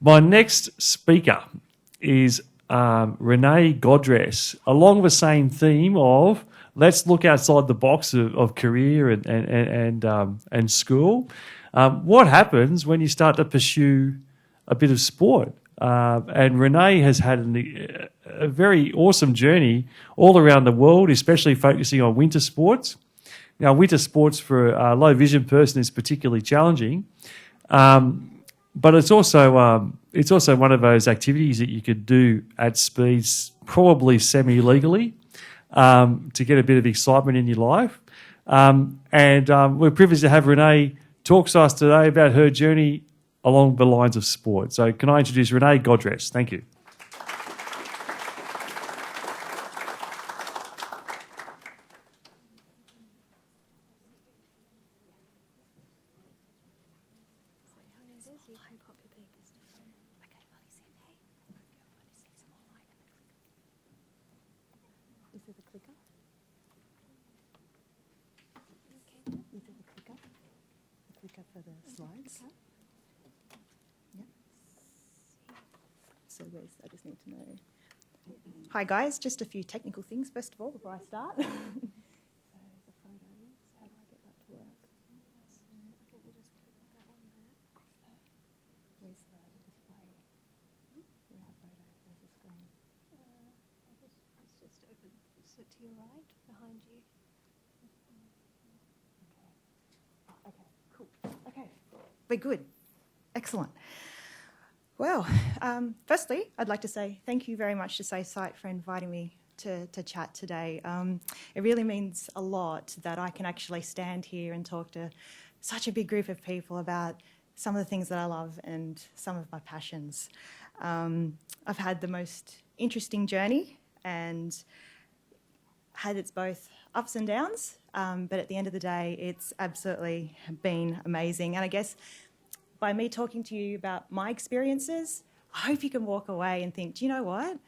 My next speaker is Renée Godress, along the same theme of let's look outside the box of career and school. What happens when you start to pursue a bit of sport? And Renée has had a very awesome journey all around the world, especially focusing on winter sports. Now, winter sports for a low vision person is particularly challenging, but it's also one of those activities that you could do at speeds, probably semi-legally, to get a bit of excitement in your life. We're privileged to have Renée talk to us today about her journey along the lines of sport. So can I introduce Renée Godress? Thank you. For the slides. Yep. So I just need to know. Hi guys, just a few technical things first of all before I start. So the photos, how do I get that to work? So I think you just click that on there. Where's the display? Where's the photo? Where's the screen? It's just open. So to your right, behind you. Okay, cool. Okay, we're good. Excellent. Well, firstly, I'd like to say thank you very much to SaySight for inviting me to chat today. It really means a lot that I can actually stand here and talk to such a big group of people about some of the things that I love and some of my passions. I've had the most interesting journey and had its both ups and downs, but at the end of the day, it's absolutely been amazing. And I guess by me talking to you about my experiences, I hope you can walk away and think, do you know what?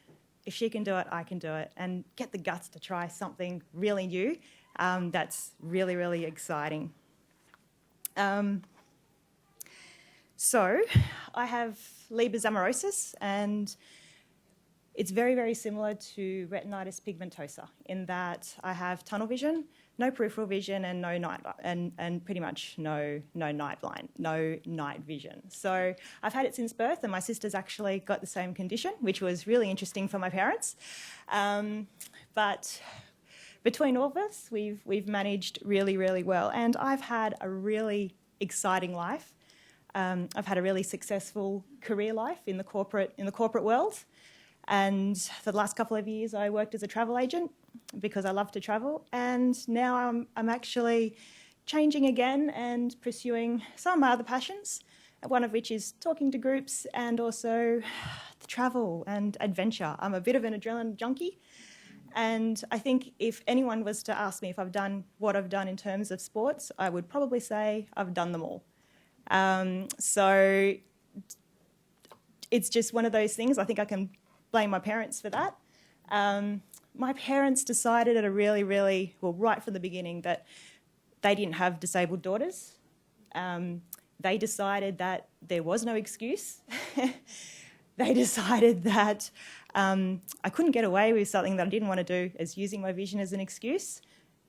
If she can do it, I can do it, and get the guts to try something really new. That's really, really exciting. So I have Leber amaurosis, and it's very, very similar to retinitis pigmentosa in that I have tunnel vision, no peripheral vision, and no night and pretty much no night vision. So I've had it since birth, and my sister's actually got the same condition, which was really interesting for my parents. But between all of us, we've managed really, really well, and I've had a really exciting life. I've had a really successful career life in the corporate world. And for the last couple of years, I worked as a travel agent because I love to travel. And now I'm actually changing again and pursuing some of my other passions, one of which is talking to groups and also the travel and adventure. I'm a bit of an adrenaline junkie. And I think if anyone was to ask me if I've done what I've done in terms of sports, I would probably say I've done them all. So it's just one of those things. I think I can blame my parents for that. My parents decided at a really, really, well, right from the beginning that they didn't have disabled daughters. They decided that there was no excuse. They decided that I couldn't get away with something that I didn't want to do as using my vision as an excuse.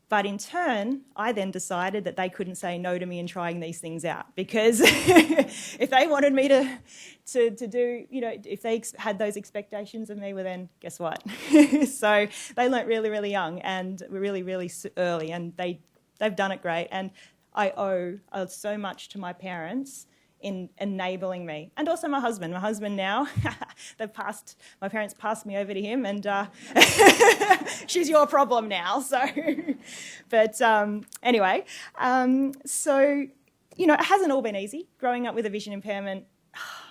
But in turn, I then decided that they couldn't say no to me in trying these things out, because if they wanted me to do, you know, if they had those expectations of me, well then, guess what? So they learnt really, really young and really, really early, and they've done it great. And I owe so much to my parents in enabling me, and also my husband. My husband now, my parents passed me over to him, and she's your problem now. So, but anyway, so you know, it hasn't all been easy. Growing up with a vision impairment,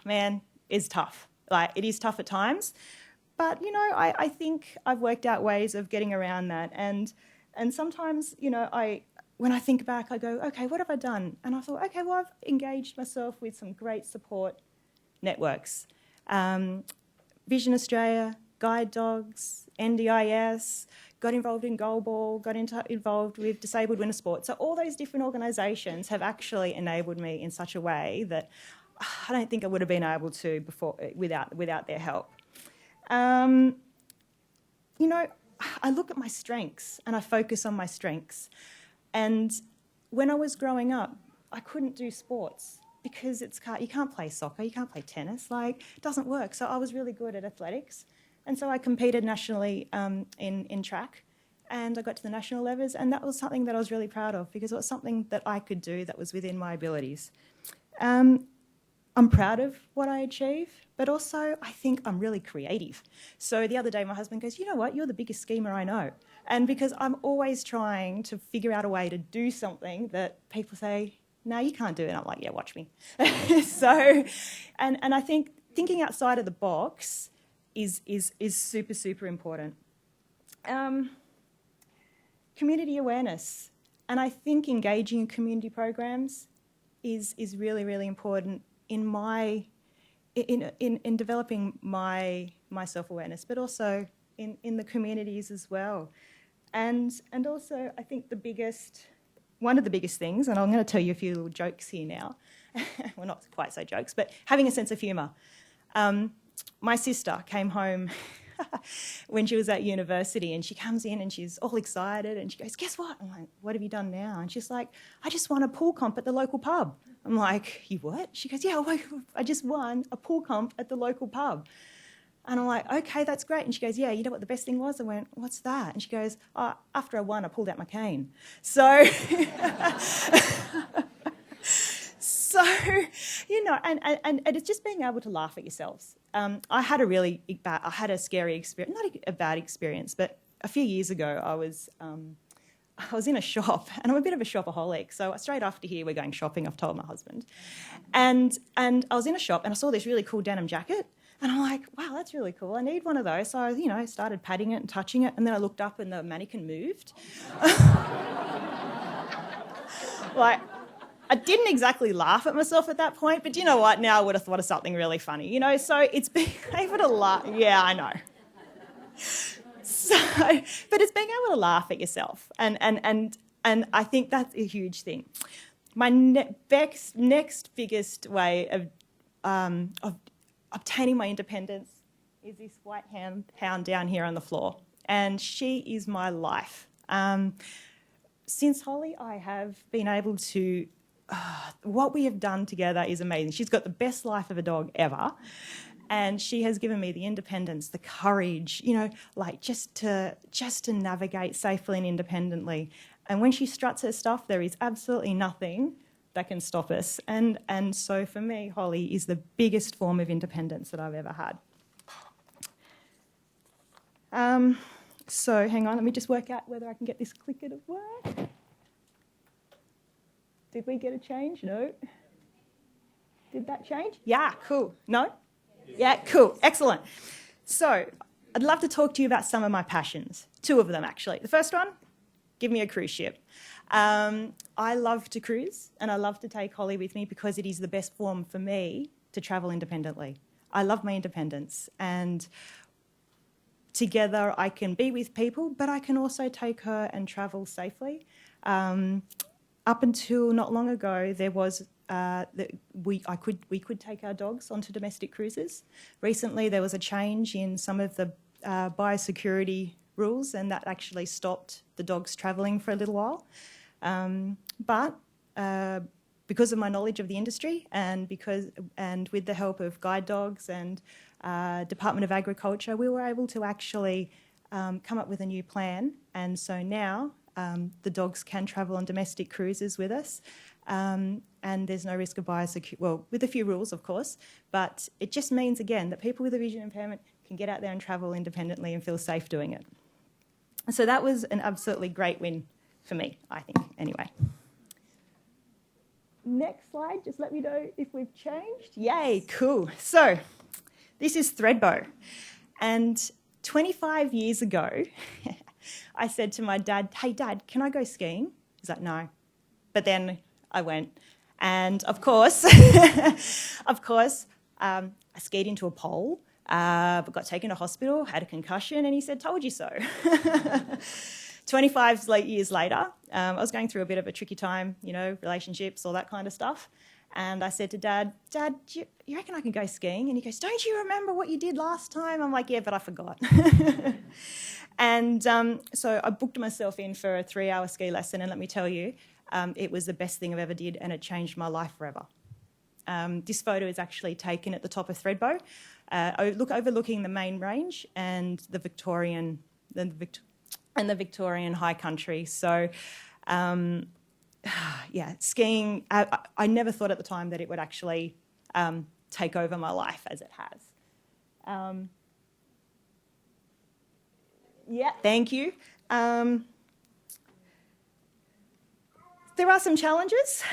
man, is tough. Like, it is tough at times, but you know, I think I've worked out ways of getting around that, and sometimes, you know, when I think back, I go, okay, what have I done? And I thought, okay, well, I've engaged myself with some great support networks. Vision Australia, Guide Dogs, NDIS, got involved in Goalball, got involved with Disabled Winter Sport. So all those different organisations have actually enabled me in such a way that I don't think I would have been able to before without their help. You know, I look at my strengths and I focus on my strengths. And when I was growing up, I couldn't do sports because you can't play soccer, you can't play tennis, like it doesn't work. So I was really good at athletics. And so I competed nationally in track, and I got to the national levels, and that was something that I was really proud of because it was something that I could do that was within my abilities. I'm proud of what I achieve, but also I think I'm really creative. So the other day my husband goes, you know what, you're the biggest schemer I know. And because I'm always trying to figure out a way to do something that people say, no, you can't do it. And I'm like, yeah, watch me. So, and I think thinking outside of the box is super, super important. Community awareness. And I think engaging in community programs is really, really important in developing my self-awareness, but also in the communities as well. And also I think one of the biggest things, and I'm going to tell you a few little jokes here now, well, not quite so jokes, but having a sense of humour. My sister came home when she was at university, and she comes in and she's all excited and she goes, guess what? I'm like, what have you done now? And she's like, I just won a pool comp at the local pub. I'm like, you what? She goes, yeah, I just won a pool comp at the local pub. And I'm like, okay, that's great. And she goes, yeah, you know what the best thing was? I went, what's that? And she goes, oh, after I won, I pulled out my cane. So, so you know, and it's just being able to laugh at yourselves. I had a scary experience, not a bad experience, but a few years ago I was in a shop, and I'm a bit of a shopaholic. So straight after here, we're going shopping, I've told my husband. And I was in a shop and I saw this really cool denim jacket. And I'm like, wow, that's really cool. I need one of those. So I, started patting it and touching it. And then I looked up and the mannequin moved. Like, I didn't exactly laugh at myself at that point. But you know what? Now I would have thought of something really funny. So it's being able to laugh. Yeah, I know. So, but it's being able to laugh at yourself. And I think that's a huge thing. My next biggest way of obtaining my independence is this white hound down here on the floor. And she is my life. Since Hollie, I have been able to... what we have done together is amazing. She's got the best life of a dog ever. And she has given me the independence, the courage, like just to navigate safely and independently. And when she struts her stuff, there is absolutely nothing that can stop us. And so for me, Hollie is the biggest form of independence that I've ever had. So hang on, let me just work out whether I can get this clicker to work. Did we get a change? No. Did that change? Yeah, cool. No? Yeah, cool. Excellent. So I'd love to talk to you about some of my passions. 2 of them, actually. The first one, give me a cruise ship. I love to cruise, and I love to take Hollie with me because it is the best form for me to travel independently. I love my independence, and together I can be with people, but I can also take her and travel safely. Up until not long ago, there was we could take our dogs onto domestic cruises. Recently, there was a change in some of the biosecurity rules, and that actually stopped the dogs travelling for a little while. But because of my knowledge of the industry, and with the help of guide dogs and Department of Agriculture, we were able to actually come up with a new plan. And so now the dogs can travel on domestic cruises with us. And there's no risk of biosecurity, well, with a few rules, of course, but it just means, again, that people with a vision impairment can get out there and travel independently and feel safe doing it. So that was an absolutely great win for me, I think, anyway. Next slide, just let me know if we've changed. Yay, cool. So this is Threadbow. And 25 years ago, I said to my dad, hey, Dad, can I go skiing? He's like, no. But then I went. And of course, I skied into a pole, but got taken to hospital, had a concussion, and he said, told you so. 25 years later, I was going through a bit of a tricky time, relationships, all that kind of stuff. And I said to Dad, do you reckon I can go skiing? And he goes, don't you remember what you did last time? I'm like, yeah, but I forgot. And so I booked myself in for a 3-hour ski lesson, and let me tell you, it was the best thing I've ever did, and it changed my life forever. This photo is actually taken at the top of Thredbo, overlooking the main range and the Victorian high country. So, yeah, skiing. I never thought at the time that it would actually take over my life as it has. Yeah, thank you. There are some challenges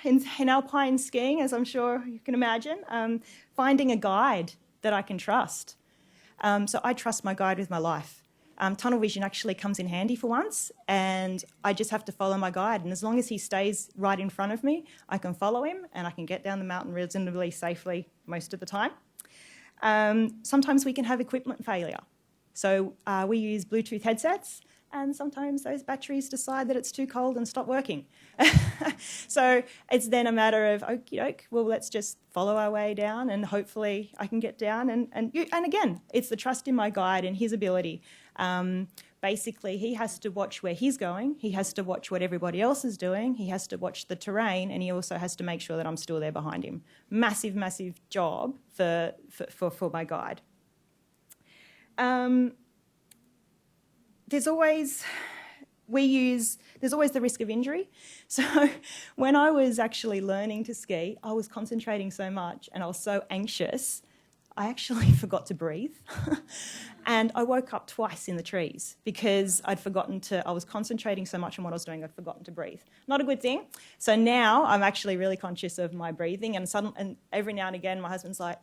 in alpine skiing, as I'm sure you can imagine. Finding a guide that I can trust. So I trust my guide with my life. Tunnel vision actually comes in handy for once, and I just have to follow my guide. And as long as he stays right in front of me, I can follow him and I can get down the mountain reasonably safely most of the time. Sometimes we can have equipment failure. So we use Bluetooth headsets, and sometimes those batteries decide that it's too cold and stop working. So it's then a matter of, okie doke, well, let's just follow our way down, and hopefully I can get down. And again, it's the trust in my guide and his ability. Basically, he has to watch where he's going. He has to watch what everybody else is doing. He has to watch the terrain, and he also has to make sure that I'm still there behind him. Massive, massive job for my guide. There's always the risk of injury. So when I was actually learning to ski, I was concentrating so much and I was so anxious, I actually forgot to breathe. And I woke up twice in the trees because I was concentrating so much on what I was doing, I'd forgotten to breathe. Not a good thing. So now I'm actually really conscious of my breathing, and every now and again my husband's like,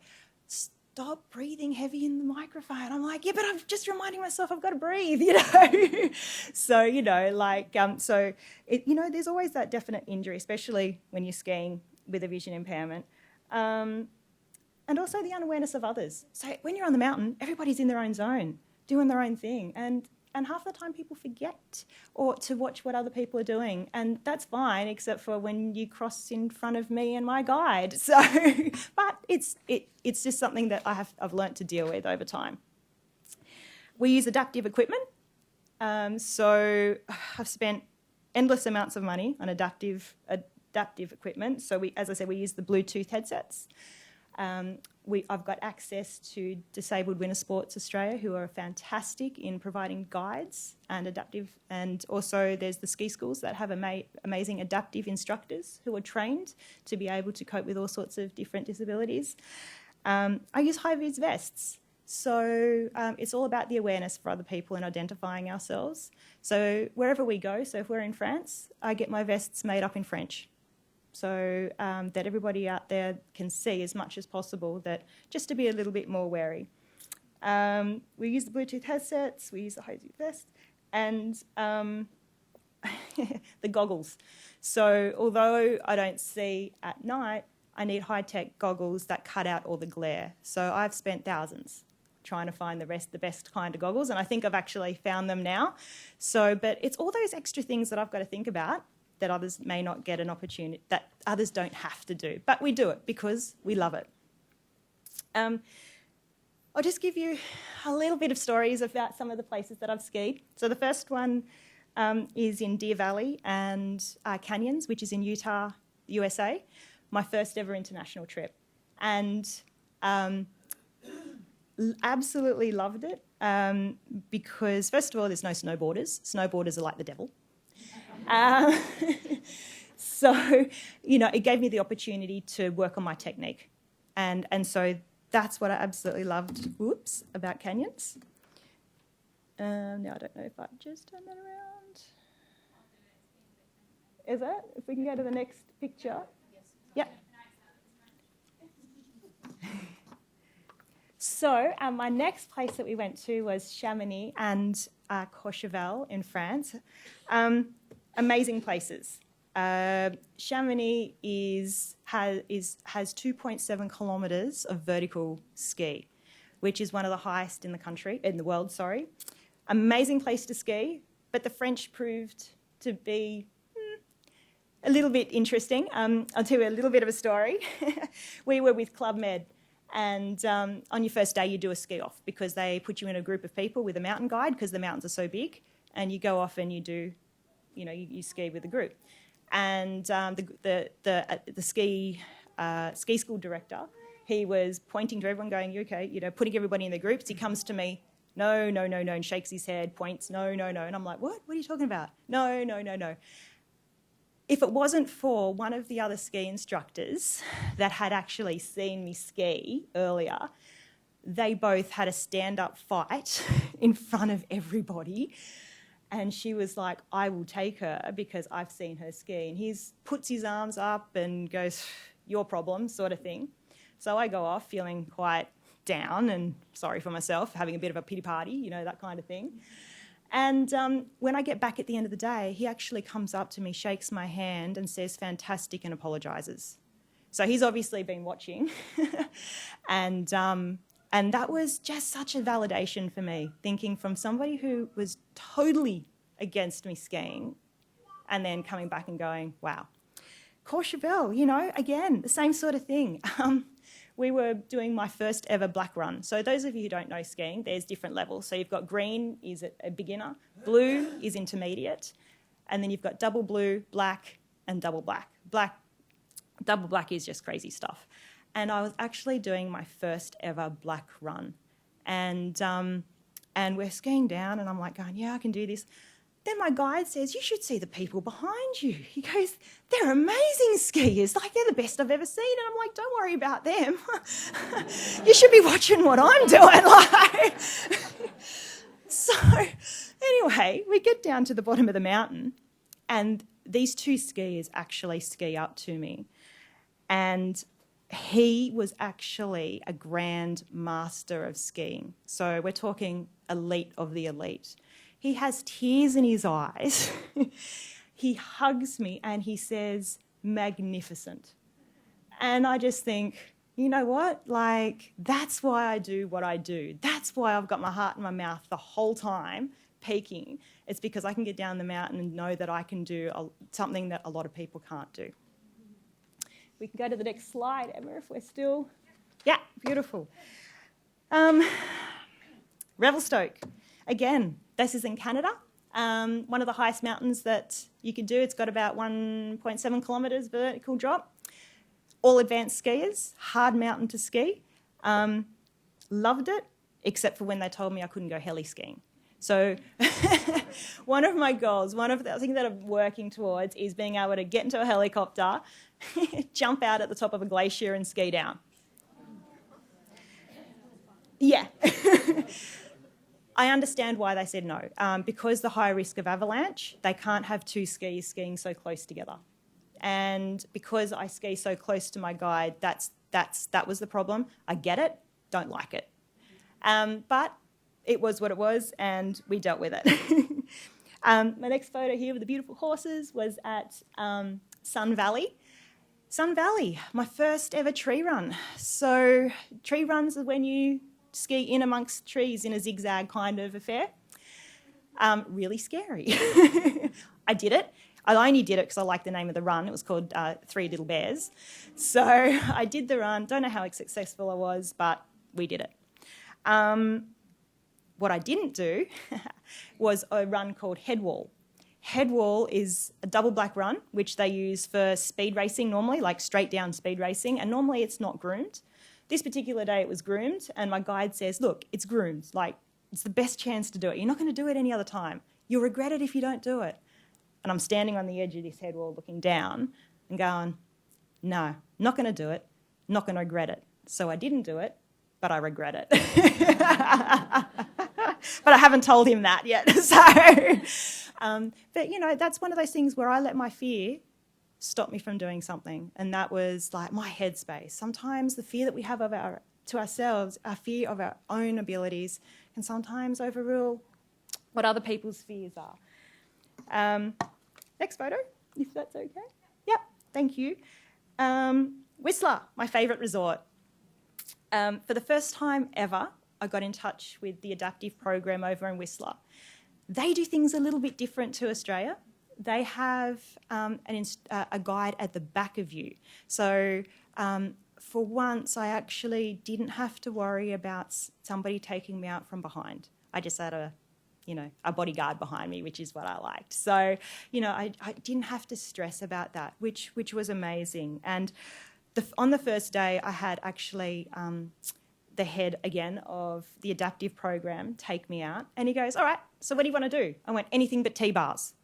stop breathing heavy in the microphone. I'm like, yeah, but I'm just reminding myself I've got to breathe, So, there's always that definite injury, especially when you're skiing with a vision impairment. And also the unawareness of others. So when you're on the mountain, everybody's in their own zone, doing their own thing. And half the time people forget or to watch what other people are doing. And that's fine, except for when you cross in front of me and my guide. So, but it's just something that I've learnt to deal with over time. We use adaptive equipment. So I've spent endless amounts of money on adaptive equipment. So as I said, we use the Bluetooth headsets. I've got access to Disabled Winter Sports Australia, who are fantastic in providing guides and adaptive, and also there's the ski schools that have amazing adaptive instructors who are trained to be able to cope with all sorts of different disabilities. I use high-vis vests. So it's all about the awareness for other people and identifying ourselves. So wherever we go, so if we're in France, I get my vests made up in French. So that everybody out there can see as much as possible, that just to be a little bit more wary. We use the Bluetooth headsets, we use the high-vis vest, and the goggles. So although I don't see at night, I need high-tech goggles that cut out all the glare. So I've spent thousands trying to find the best kind of goggles, and I think I've actually found them now. So, but it's all those extra things that I've got to think about that others may not get an opportunity, that others don't have to do. But we do it because we love it. I'll just give you a little bit of stories about some of the places that I've skied. So the first one is in Deer Valley and Canyons, which is in Utah, USA, my first ever international trip. And absolutely loved it because, first of all, there's no snowboarders. Snowboarders are like the devil. So, it gave me the opportunity to work on my technique. And so that's what I absolutely loved, about canyons. Now, I don't know if I just turn that around. Is it? If we can go to the next picture. Yep. So my next place that we went to was Chamonix and Courchevel in France. Amazing places. Chamonix has 2.7 kilometres of vertical ski, which is one of the highest in the world. Amazing place to ski, but the French proved to be a little bit interesting. I'll tell you a little bit of a story. We were with Club Med, and on your first day you do a ski off because they put you in a group of people with a mountain guide because the mountains are so big, and you go off and you do, you ski with the group. And the ski school director, he was pointing to everyone, going, "You okay?" Putting everybody in the groups. He comes to me, "No, no, no, no," and shakes his head, points, "No, no, no," and I'm like, "What? What are you talking about? No, no, no, no." If it wasn't for one of the other ski instructors that had actually seen me ski earlier, they both had a stand-up fight in front of everybody. And she was like, "I will take her because I've seen her ski." And he puts his arms up and goes, "Your problem," sort of thing. So I go off feeling quite down and sorry for myself, having a bit of a pity party, that kind of thing. And when I get back at the end of the day, he actually comes up to me, shakes my hand and says, "Fantastic," and apologises. So he's obviously been watching. And that was just such a validation for me, thinking from somebody who was totally against me skiing and then coming back and going, wow. Courchevel, again, the same sort of thing. We were doing my first ever black run. So those of you who don't know skiing, there's different levels. So you've got green is a beginner, blue is intermediate, and then you've got double blue, black, and double black. Double black is just crazy stuff. And I was actually doing my first ever black run. And we're skiing down, and I'm like going, "Yeah, I can do this." Then my guide says, "You should see the people behind you." He goes, "They're amazing skiers. They're the best I've ever seen." And I'm like, "Don't worry about them. You should be watching what I'm doing." So anyway, we get down to the bottom of the mountain, and these two skiers actually ski up to me. And he was actually a grand master of skiing. So we're talking elite of the elite. He has tears in his eyes. He hugs me and he says, "Magnificent." And I just think, you know what? That's why I do what I do. That's why I've got my heart in my mouth the whole time, peaking. It's because I can get down the mountain and know that I can do something that a lot of people can't do. We can go to the next slide, Emma, if we're still... Yeah, beautiful. Revelstoke. Again, this is in Canada. One of the highest mountains that you can do. It's got about 1.7 kilometres vertical drop. All advanced skiers, hard mountain to ski. Loved it, except for when they told me I couldn't go heli skiing. So one of my goals, one of the things that I'm working towards is being able to get into a helicopter, jump out at the top of a glacier and ski down. Yeah. I understand why they said no. Because the high risk of avalanche, they can't have two skiers skiing so close together. And because I ski so close to my guide, that was the problem. I get it, don't like it. But it was what it was, and we dealt with it. My next photo here with the beautiful horses was at Sun Valley. Sun Valley, my first ever tree run. So tree runs are when you ski in amongst trees in a zigzag kind of affair. Really scary. I did it. I only did it because I liked the name of the run. It was called Three Little Bears. So I did the run. Don't know how successful I was, but we did it. What I didn't do was a run called Headwall. Headwall is a double black run, which they use for speed racing normally, like straight down speed racing, and normally it's not groomed. This particular day it was groomed, and my guide says, "Look, it's groomed. It's the best chance to do it. You're not going to do it any other time. You'll regret it if you don't do it." And I'm standing on the edge of this headwall looking down and going, no, not going to do it, not going to regret it. So I didn't do it, but I regret it. But I haven't told him that yet. But, that's one of those things where I let my fear stop me from doing something. And that was my headspace. Sometimes the fear that we have to ourselves, our fear of our own abilities, can sometimes overrule what other people's fears are. Next photo, if that's okay. Yep, thank you. Whistler, my favourite resort. For the first time ever, I got in touch with the adaptive program over in Whistler. They do things a little bit different to Australia. they have a guide at the back of you. So for once, I actually didn't have to worry about somebody taking me out from behind. I just had a bodyguard behind me, which is what I liked. So, I didn't have to stress about that, which was amazing. And on the first day, I had actually the head again of the adaptive program take me out, and he goes, "All right, so what do you want to do?" I went, "Anything but T-bars."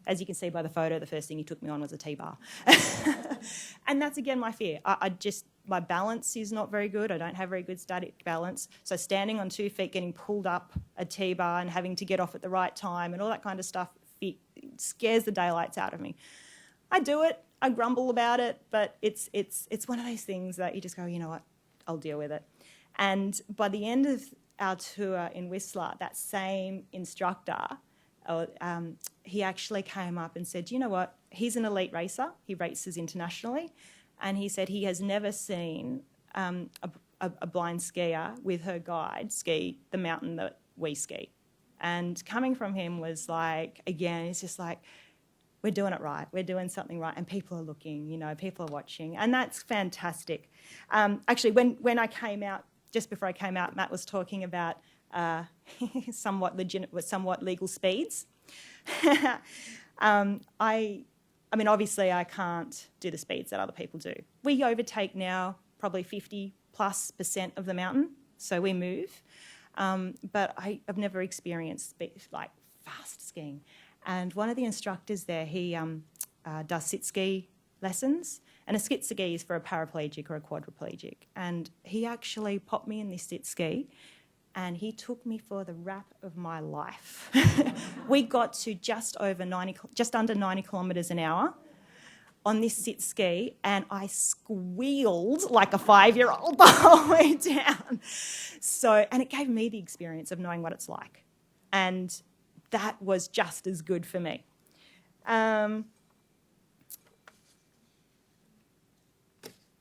As you can see by the photo, the first thing he took me on was a T-bar. And that's, again, my fear. My balance is not very good. I don't have very good static balance. So standing on 2 feet, getting pulled up a T-bar and having to get off at the right time and all that kind of stuff scares the daylights out of me. I do it. I grumble about it, but it's one of those things that you just go, you know what, I'll deal with it. And by the end of our tour in Whistler, that same instructor, he actually came up and said, you know what, he's an elite racer. He races internationally. And he said he has never seen a blind skier with her guide ski the mountain that we ski. And coming from him was like, again, it's just like, we're doing it right. We're doing something right. And people are looking, people are watching. And that's fantastic. Actually, when I came out, just before I came out, Matt was talking about somewhat legal speeds. I mean, obviously, I can't do the speeds that other people do. We overtake now probably 50+% of the mountain, so we move. But I've never experienced fast skiing. And one of the instructors there, he does sit ski lessons, and a sit ski is for a paraplegic or a quadriplegic. And he actually popped me in this sit ski, and he took me for the rap of my life. We got to just under 90 kilometres an hour on this sit ski, and I squealed like a 5-year-old the whole way down. And it gave me the experience of knowing what it's like. And that was just as good for me.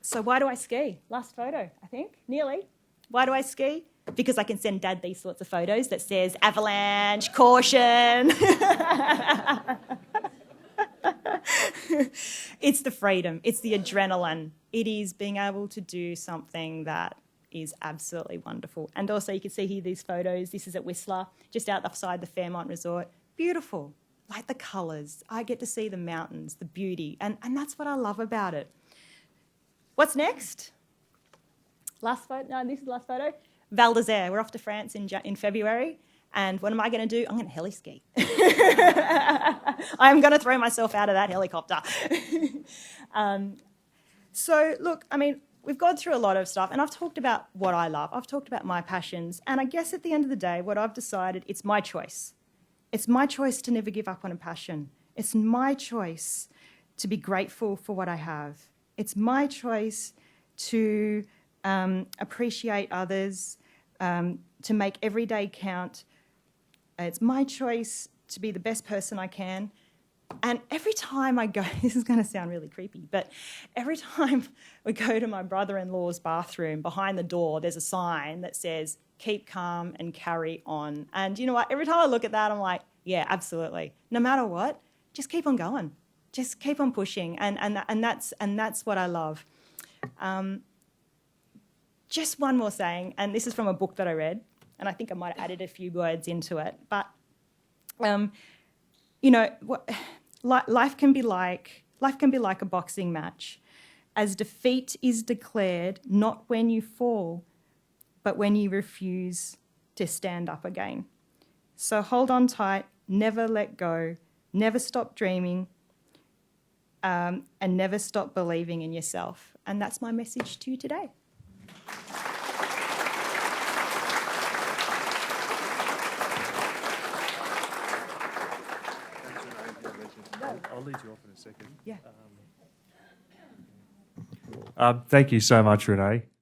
So why do I ski? Last photo, I think, nearly. Why do I ski? Because I can send Dad these sorts of photos that says avalanche, caution. It's the freedom. It's the adrenaline. It is being able to do something that is absolutely wonderful. And also you can see here these photos. This is at Whistler, just outside the Fairmont Resort. Beautiful. Like the colours. I get to see the mountains, the beauty. And that's what I love about it. What's next? Last photo. No, this is the last photo. Val d'Isère. We're off to France in February. And what am I going to do? I'm going to heli ski. I'm going to throw myself out of that helicopter. So, look, I mean, we've gone through a lot of stuff, and I've talked about what I love. I've talked about my passions. And I guess at the end of the day, what I've decided, it's my choice. It's my choice to never give up on a passion. It's my choice to be grateful for what I have. It's my choice to appreciate others, to make every day count. It's my choice to be the best person I can. And every time I go, this is going to sound really creepy, but every time we go to my brother-in-law's bathroom, behind the door, there's a sign that says, keep calm and carry on. And you know what? Every time I look at that, I'm like, yeah, absolutely. No matter what, just keep on going. Just keep on pushing. And that's what I love. Just one more saying, and this is from a book that I read, and I think I might have added a few words into it, but, you know, life can be like a boxing match, as defeat is declared not when you fall, but when you refuse to stand up again. So hold on tight, never let go, never stop dreaming, and never stop believing in yourself. And that's my message to you today. I'll lead you off in a second. Yeah. Thank you so much, Renee.